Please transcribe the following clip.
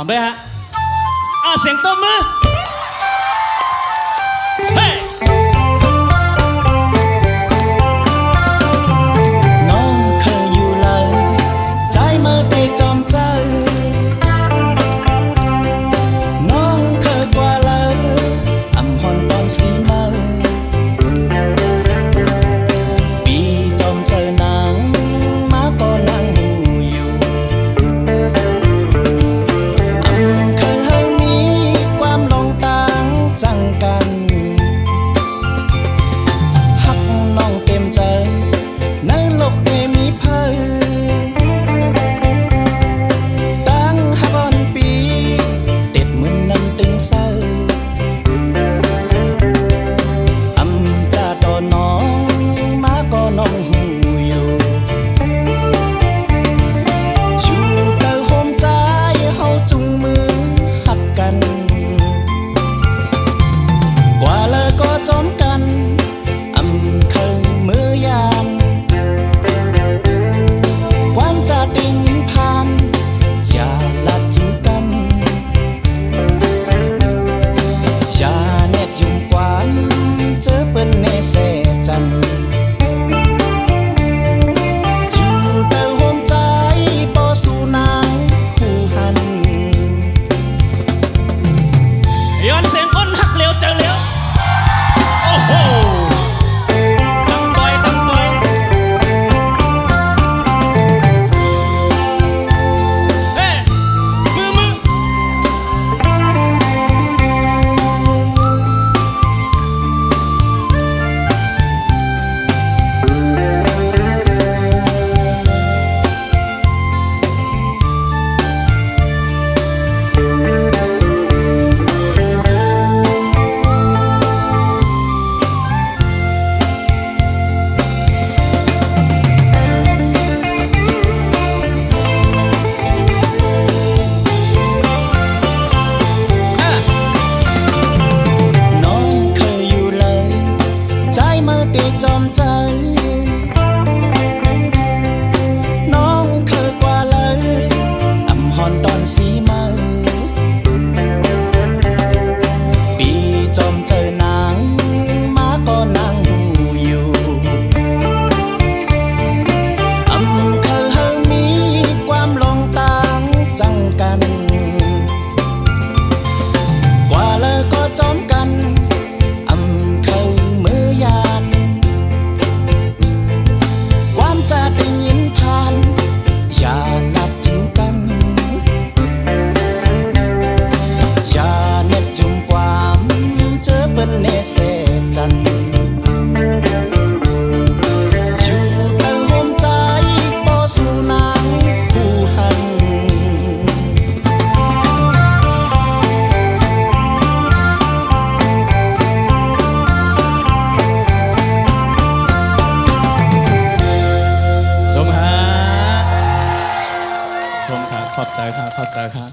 ตามด้วยฮะเสียงตบมือเฮ้น้องเคยอยู่เลยใจมาได้จอมใจน้องเคยกว่าเลยอำหอนตอนสีมือปีจอมเจอนางมาก็นั่งหูอยู่เคยเฮามีความลงต่างจังกันหักน้องเต็มใจในโลกได้มีเพิ่นตั้งหักอ่อนปีติดมือนั้นตึงเศร้าจะดอนน้องมาก็น้องหูอยู่อยู่เติมโฮมใจเฮาจุงมือหักกันกว่าเลยก็จอมกันเคยมือยานความจะดิ่งผ่านอย่าละจูกันอย่าเน็ตยุ่งกวานเจอเปิ้นเนเสจันอยู่เติมโฮมใจปอสู่นางคู่หันย้อนเสียงก้นหักเหลียวเจอเหลียวโอ้โหตั้งต่อยเฮ้มือน้องเคยอยู่เลยใจมาได้จอมใจน้องเคยกว่าเลยอำหอนตอนสีมือปีจอมเจอนางมาก็นั่งหูอยู่เคยเฮามีความลงต่างจังกันกว่าเลยก็จอมกันเคยมือยานความจะได้ยินผ่านอย่าหลับจูกันอย่าเน็บจุ่มความเจอเปิ้นเนเสจันอยู่เติมโฮมใจปอสู่นางคู่หันชมค่ะขอบใจค่ะ